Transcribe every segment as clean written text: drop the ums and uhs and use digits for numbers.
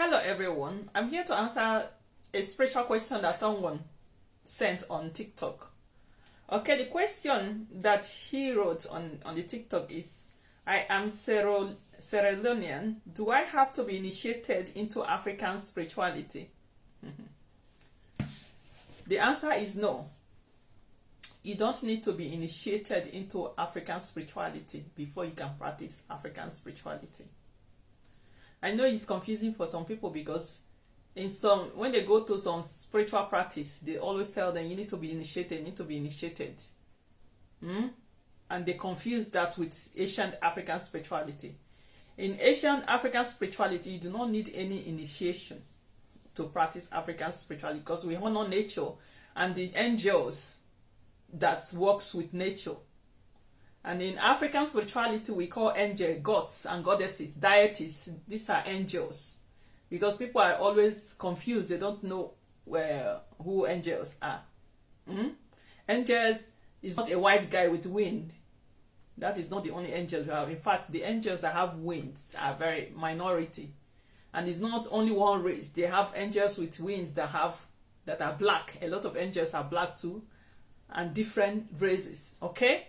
Hello everyone, I'm here to answer a spiritual question that someone sent on TikTok. Okay, the question that he wrote on the TikTok is, I am Sierra Leonean. Do I have to be initiated into African spirituality? The answer is no. You don't need to be initiated into African spirituality before you can practice African spirituality. I know it's confusing for some people because when they go to some spiritual practice, they always tell them you need to be initiated, and they confuse that with ancient African spirituality. In ancient African spirituality, you do not need any initiation to practice African spirituality because we honor nature and the angels that works with nature. And in African spirituality, we call angel gods and goddesses, deities. These are angels. Because people are always confused. They don't know who angels are. Angels is not a white guy with wind. That is not the only angels we have. In fact, the angels that have wings are very minority. And it's not only one race. They have angels with wings that are black. A lot of angels are black too. And different races. Okay?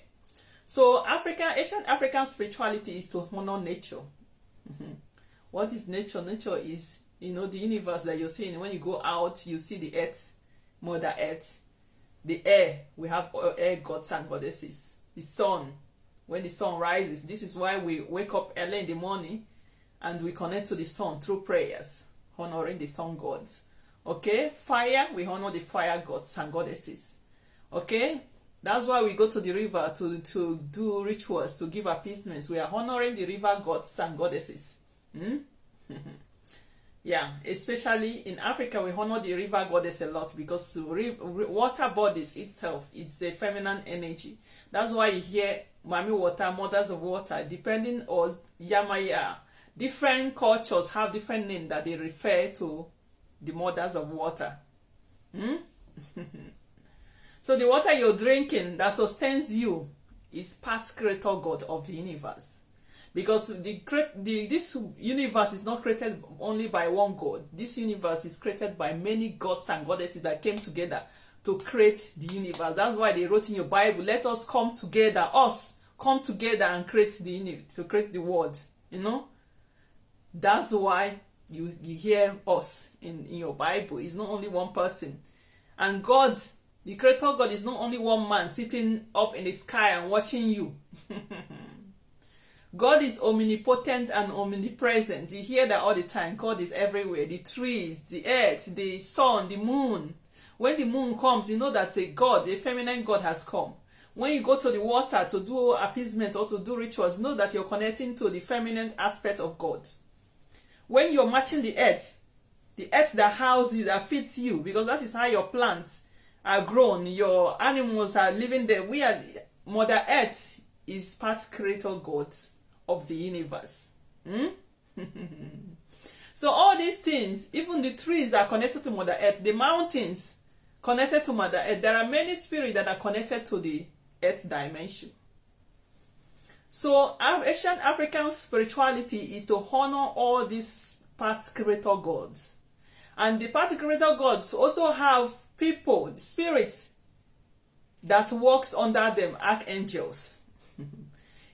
So ancient African spirituality is to honor nature. What is nature? Nature is, the universe that you're seeing. When you go out, you see the earth, Mother Earth. The air, we have air gods and goddesses. The sun, when the sun rises, this is why we wake up early in the morning and we connect to the sun through prayers, honoring the sun gods. Okay, fire, we honor the fire gods and goddesses. Okay, that's why we go to the river to do rituals, to give appeasements. We are honoring the river gods and goddesses. Yeah, especially in Africa, we honor the river goddess a lot because water bodies itself is a feminine energy. That's why you hear Mami Water, Mothers of Water, depending on Yamaya. Different cultures have different names that they refer to the Mothers of Water. So the water you're drinking that sustains you is part creator God of the universe. Because this universe is not created only by one God. This universe is created by many gods and goddesses that came together to create the universe. That's why they wrote in your Bible, let us come together, and create the world. That's why you hear us in your Bible. It's not only one person. And God, the creator God, is not only one man sitting up in the sky and watching you. God is omnipotent and omnipresent. You hear that all the time. God is everywhere. The trees, the earth, the sun, the moon. When the moon comes, you know that a feminine God has come. When you go to the water to do appeasement or to do rituals, know that you're connecting to the feminine aspect of God. When you're matching the earth that houses you, that feeds you, because that is how your plants are grown, your animals are living there. Mother Earth is part creator God of the universe. So all these things, even the trees are connected to Mother Earth, the mountains connected to Mother Earth. There are many spirits that are connected to the Earth dimension. So Asian African spirituality is to honor all these part creator gods. And the part creator gods also have people, spirits that works under them, archangels.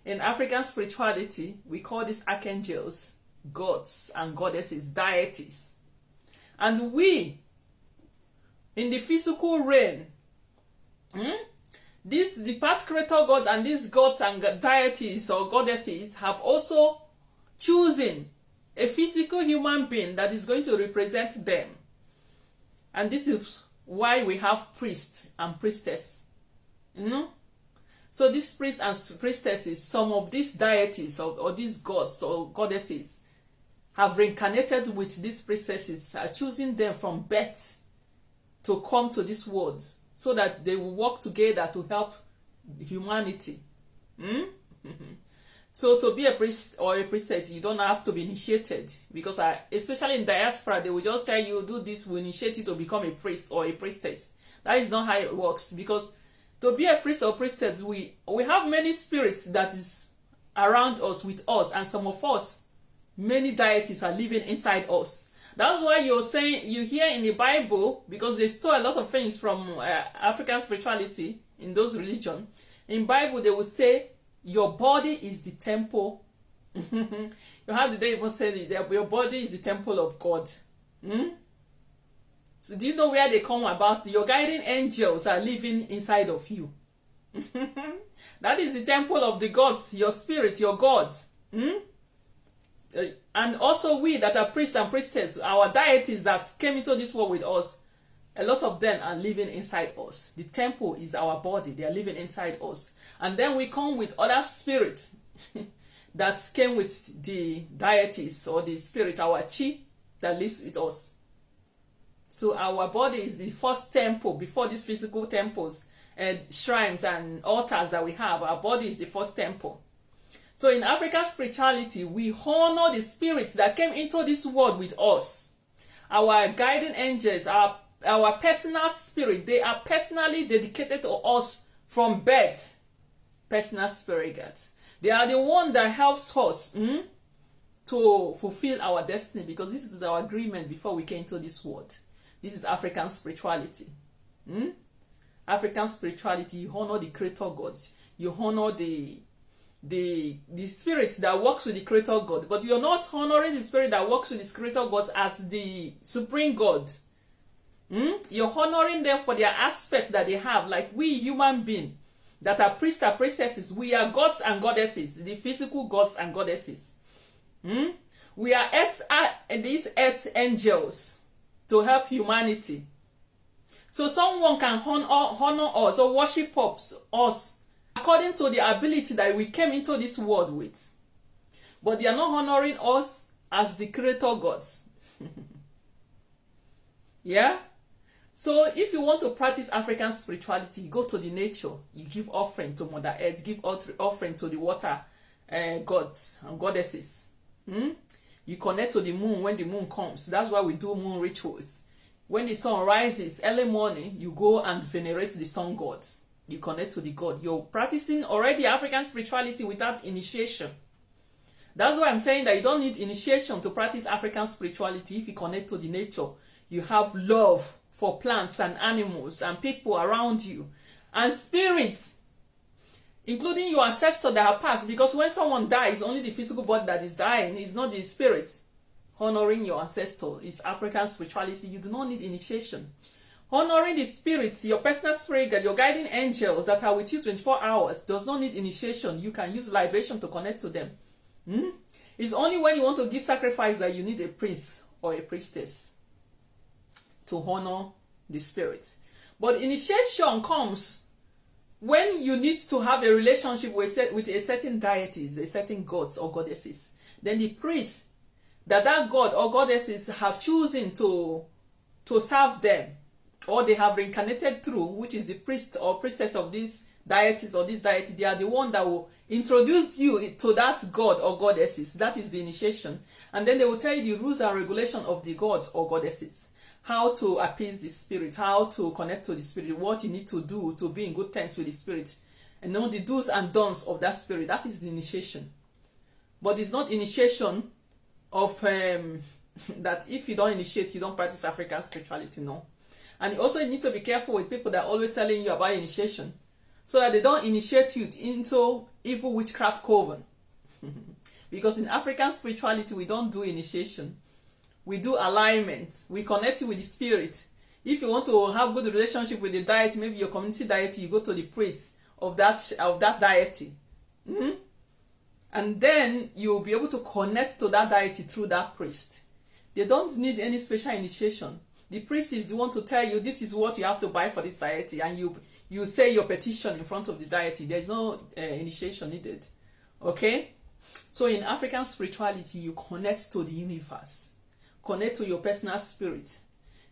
In African spirituality, we call these archangels gods and goddesses, deities. And we, in the physical realm, the part creator God and these gods and deities or goddesses have also chosen a physical human being that is going to represent them. And this is why we have priests and priestess. So these priests and priestesses, some of these deities or these gods or goddesses have reincarnated with these priestesses, are choosing them from birth to come to this world so that they will work together to help humanity. So to be a priest or a priestess, you don't have to be initiated, because especially in diaspora, they will just tell you, do this, we initiate you to become a priest or a priestess. That is not how it works, because to be a priest or priestess, we have many spirits that is around us, with us, and some of us, many deities are living inside us. That's why you're saying, you hear in the Bible, because they stole a lot of things from African spirituality in those religions. In Bible, they will say, your body is the temple. How did they even say that your body is the temple of God? So do you know where they come about? Your guiding angels are living inside of you. That is the temple of the gods, your spirit, your gods. And also we that are priests and priestesses, our deities that came into this world with us, a lot of them are living inside us. The temple is our body. They are living inside us. And then we come with other spirits that came with the deities or the spirit, our chi, that lives with us. So our body is the first temple before these physical temples and shrines and altars that we have. Our body is the first temple. So in African spirituality, we honor the spirits that came into this world with us. Our guiding angels, our personal spirit, they are personally dedicated to us from birth. Personal spirit guides. They are the one that helps us to fulfill our destiny, because this is our agreement before we came into this world. This is African spirituality. African spirituality, you honor the creator gods. You honor the spirit that works with the creator God. But you're not honoring the spirit that works with the creator gods as the supreme God. You're honoring them for their aspect that they have. Like we human beings that are priests and priestesses, we are gods and goddesses, the physical gods and goddesses. We are these earth angels to help humanity. So someone can honor us or worship us according to the ability that we came into this world with. But they are not honoring us as the creator gods. Yeah? So if you want to practice African spirituality, you go to the nature, you give offering to Mother Earth, give offering to the water gods and goddesses. You connect to the moon when the moon comes. That's why we do moon rituals. When the sun rises early morning, you go and venerate the sun god. You connect to the god. You're practicing already African spirituality without initiation. That's why I'm saying that you don't need initiation to practice African spirituality. If you connect to the nature, you have love for plants and animals and people around you and spirits, including your ancestors that have passed. Because when someone dies, only the physical body that is dying, is not the spirit. Honoring your ancestor is African spirituality. You do not need initiation. Honoring the spirits, your personal spirit, your guiding angels that are with you 24 hours, does not need initiation. You can use libation to connect to them. It's only when you want to give sacrifice that you need a priest or a priestess to honor the spirit. But initiation comes when you need to have a relationship with a certain deities, a certain gods or goddesses. Then the priest that god or goddesses have chosen to serve them, or they have reincarnated through, which is the priest or priestess of these deities or this deity, they are the one that will introduce you to that god or goddesses. That is the initiation. And then they will tell you the rules and regulation of the gods or goddesses, how to appease the spirit, how to connect to the spirit, what you need to do to be in good terms with the spirit, and know the do's and don'ts of that spirit. That is the initiation. But it's not initiation of that if you don't initiate, you don't practice African spirituality. No. And you also need to be careful with people that are always telling you about initiation, so that they don't initiate you into evil witchcraft coven. Because in African spirituality, we don't do initiation. We do alignment. We connect you with the spirit. If you want to have good relationship with the deity, maybe your community deity, you go to the priest of that deity. And then you'll be able to connect to that deity through that priest. They don't need any special initiation. The priest is the one to tell you this is what you have to buy for this deity, and you say your petition in front of the deity. There's no initiation needed. Okay? So in African spirituality, you connect to the universe. Connect to your personal spirit.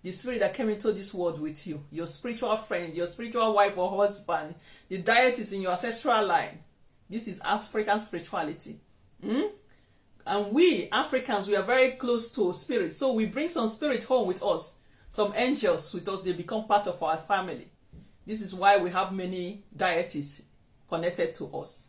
The spirit that came into this world with you. Your spiritual friend, your spiritual wife or husband. The deities in your ancestral line. This is African spirituality. And we, Africans, we are very close to spirits. So we bring some spirit home with us. Some angels with us. They become part of our family. This is why we have many deities connected to us.